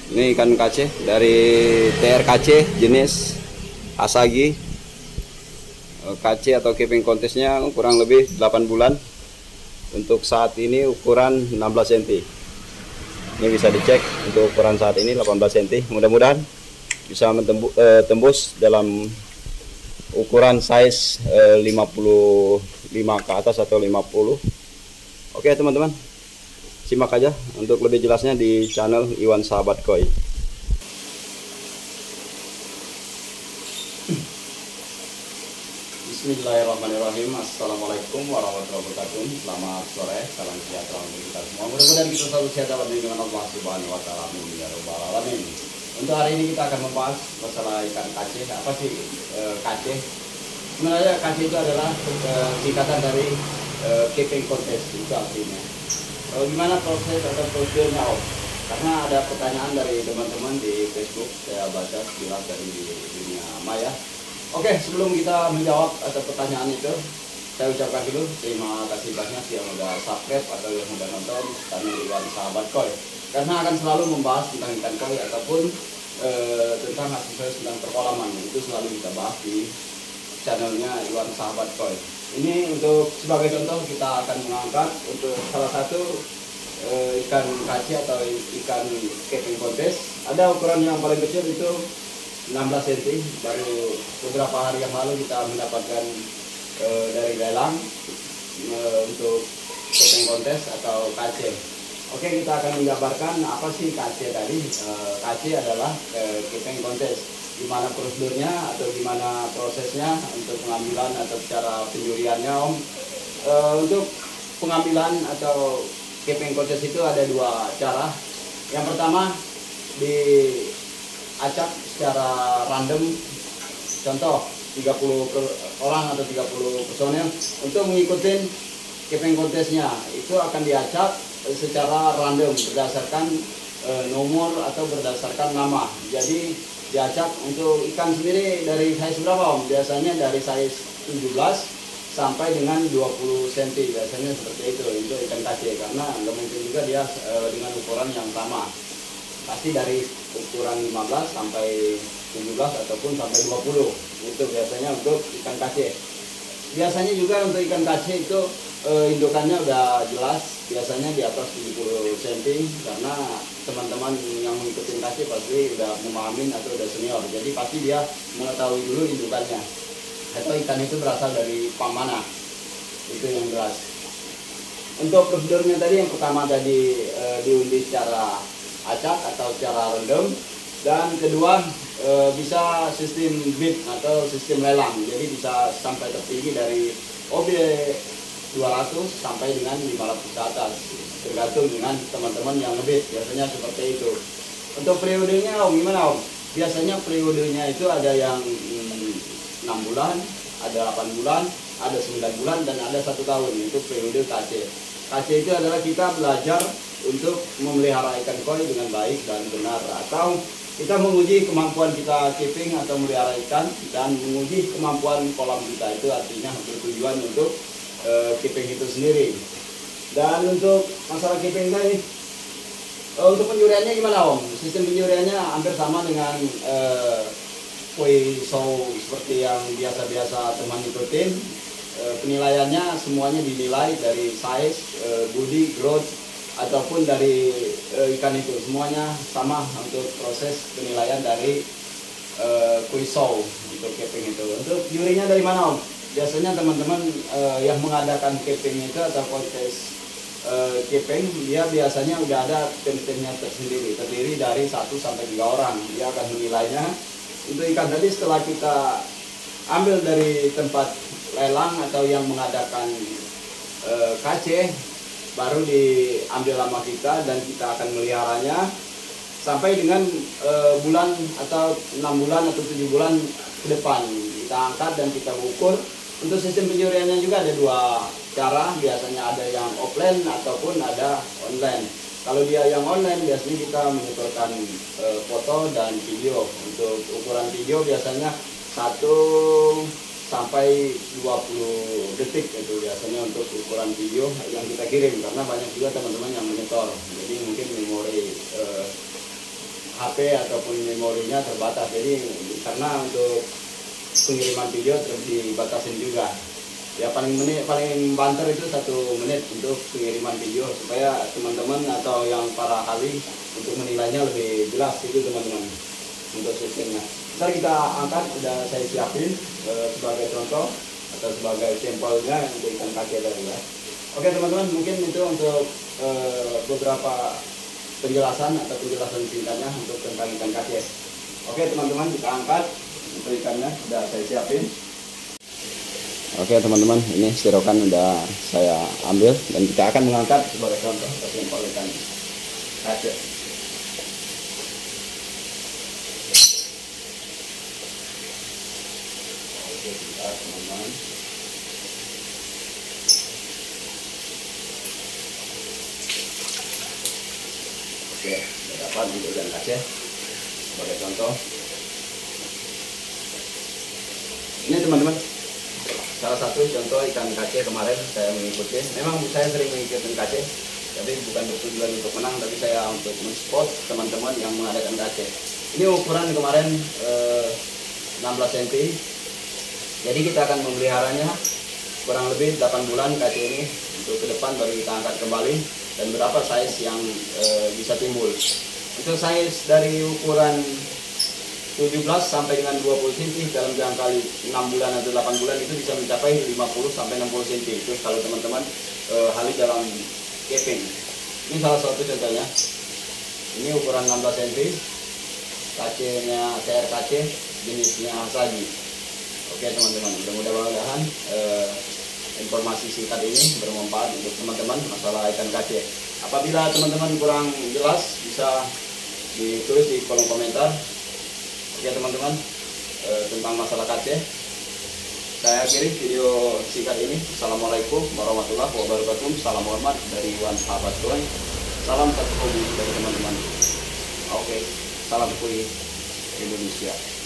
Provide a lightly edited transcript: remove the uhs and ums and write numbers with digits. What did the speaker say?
Ini ikan kace dari TRKC jenis Asagi. Kace atau keeping kontesnya kurang lebih 8 bulan. Untuk saat ini ukuran 16 cm. Ini bisa dicek untuk ukuran saat ini 18 cm. Mudah-mudahan bisa tembus dalam ukuran size 55 ke atas atau 50. Oke teman-teman, simak aja untuk lebih jelasnya di channel Iwan Sahabat Koi. Bismillahirrahmanirrahim. Assalamualaikum warahmatullahi wabarakatuh. Selamat sore, salam sejahtera untuk kita semua. Mudah-mudahan kita selalu sehat dalam lindungan Allah Subhanahu wa taala. Amin ya rabbal alamin. Untuk hari ini kita akan membahas masalah ikan kace. Apa sih kace? Sebenarnya kace itu adalah singkatan dari keeping kontes, itu artinya. Gimana proses atau prosedurnya, Om? Karena ada pertanyaan dari teman-teman di Facebook, saya baca sekilas dari dunia maya. Oke, sebelum kita menjawab atau pertanyaan itu, saya ucapkan dulu terima kasih banyak yang udah subscribe atau yang udah nonton channel Iwan Sahabat Koi. Karena akan selalu membahas tentang ikan koi ataupun tentang aktivitas tentang perkolaman, itu selalu kita bahas di channelnya Iwan Sahabat Koi. Ini untuk sebagai contoh kita akan mengangkat untuk salah satu ikan kaci atau ikan keeping kontes. Ada ukuran yang paling kecil itu 16 cm. Baru beberapa hari yang lalu kita mendapatkan dari lelang untuk keeping kontes atau kace. Oke, kita akan menggambarkan apa sih kace tadi. Kace adalah keeping kontes. Gimana prosedurnya atau gimana prosesnya untuk pengambilan atau cara penjuriannya, Om. Untuk pengambilan atau keeping kontes itu ada dua cara. Yang pertama diacak secara random, contoh 30 orang atau 30 personel untuk mengikuti keeping kontesnya. Itu akan diacak secara random berdasarkan nomor atau berdasarkan nama. Jadi diacak untuk ikan sendiri dari size berapa, Om? Biasanya dari size 17 sampai dengan 20 cm, biasanya seperti itu untuk ikan kace, karena nggak mungkin juga dia dengan ukuran yang sama. Pasti dari ukuran 15 sampai 17 ataupun sampai 20, itu biasanya untuk ikan kace. Biasanya juga untuk ikan kace itu indukannya udah jelas, biasanya di atas 70 cm, karena teman-teman yang mengikuti kace pasti udah memahami atau udah senior, jadi pasti dia mengetahui dulu indukannya atau ikan itu berasal dari pam mana, itu yang jelas. Untuk prosedurnya tadi, yang pertama tadi diundi secara acak atau secara random, dan kedua bisa sistem bid atau sistem lelang, jadi bisa sampai tertinggi dari OB 200 sampai dengan 500 ke atas, tergantung dengan teman-teman yang lebih, biasanya seperti itu. Untuk periodenya, Om, gimana, Om? Biasanya periodenya itu ada yang 6 bulan, ada 8 bulan, ada 9 bulan, dan ada 1 tahun. Itu periode kace. Kace itu adalah kita belajar untuk memelihara ikan koi dengan baik dan benar, atau kita menguji kemampuan kita keeping atau melihara ikan dan menguji kemampuan kolam kita. Itu artinya bertujuan untuk keeping itu sendiri. Dan untuk masalah keeping tadi, untuk penjuriannya gimana, Om? Sistem penjuriannya hampir sama dengan koi show seperti yang biasa-biasa teman ikutin. Penilaiannya semuanya dinilai dari size, body, growth, ataupun dari ikan itu, semuanya sama untuk proses penilaian dari koi show untuk keeping itu. Untuk jurinya dari mana, Om? Biasanya teman-teman yang mengadakan keeping itu atau kontes keeping, dia biasanya udah ada tim-timnya tersendiri, terdiri dari 1 sampai 3 orang. Dia akan menilainya. Untuk ikan tadi setelah kita ambil dari tempat lelang atau yang mengadakan kace, baru diambil sama kita dan kita akan meliharanya sampai dengan bulan atau 6 bulan atau 7 bulan ke depan. Kita angkat dan kita ukur. Untuk sistem penjuriannya juga ada 2 cara, biasanya ada yang offline ataupun ada online. Kalau dia yang online, biasanya kita menyetorkan foto dan video. Untuk ukuran video biasanya 1 sampai 20 detik itu biasanya untuk ukuran video yang kita kirim, karena banyak juga teman-teman yang menyetor, jadi mungkin memori HP ataupun memorinya terbatas. Jadi karena untuk pengiriman video dibatasin juga. Ya paling banter itu 1 menit untuk pengiriman video supaya teman-teman atau yang para ahli untuk menilainya lebih jelas itu teman-teman untuk sistemnya. Ntar kita angkat, udah saya siapin sebagai contoh atau sebagai sampelnya untuk ikan kaki tadi ya. Oke teman-teman, mungkin itu untuk beberapa penjelasan atau penjelasan singkatnya untuk tentang ikan kaki. Oke teman-teman, kita angkat untuk ikannya, udah saya siapin. Oke teman-teman, ini serokan udah saya ambil dan kita akan mengangkat sebagai contoh atau sampel ikan kaki. Teman-teman, oke, dapat untuk ikan kaceh sebagai contoh. Ini teman-teman, salah satu contoh ikan kaceh kemarin saya mengikuti. Memang saya sering mengikuti kaceh, tapi bukan bertujuan untuk menang, tapi saya untuk men-spot teman-teman yang mengadakan kaceh. Ini ukuran kemarin 16 cm. Jadi kita akan memeliharanya kurang lebih 8 bulan kaceh ini. Untuk ke depan baru kita angkat kembali dan berapa size yang bisa timbul. Untuk size dari ukuran 17 sampai dengan 20 cm dalam jangka 6 bulan atau 8 bulan itu bisa mencapai 50 sampai 60 cm. Terus kalau teman-teman hali dalam keping. Ini salah satu contohnya. Ini ukuran 16 cm. Kacehnya CR kaceh, jenisnya Asagi. Oke teman-teman, mudah-mudahan informasi singkat ini bermanfaat untuk teman-teman masalah ikan kaceh. Apabila teman-teman kurang jelas bisa ditulis di kolom komentar. Oke teman-teman, tentang masalah kaceh saya akhiri video singkat ini. Assalamualaikum warahmatullahi wabarakatuh. Salam hormat dari Wan Sahabat Doang. Salam satu hobi dari teman-teman. Oke, salam kui Indonesia.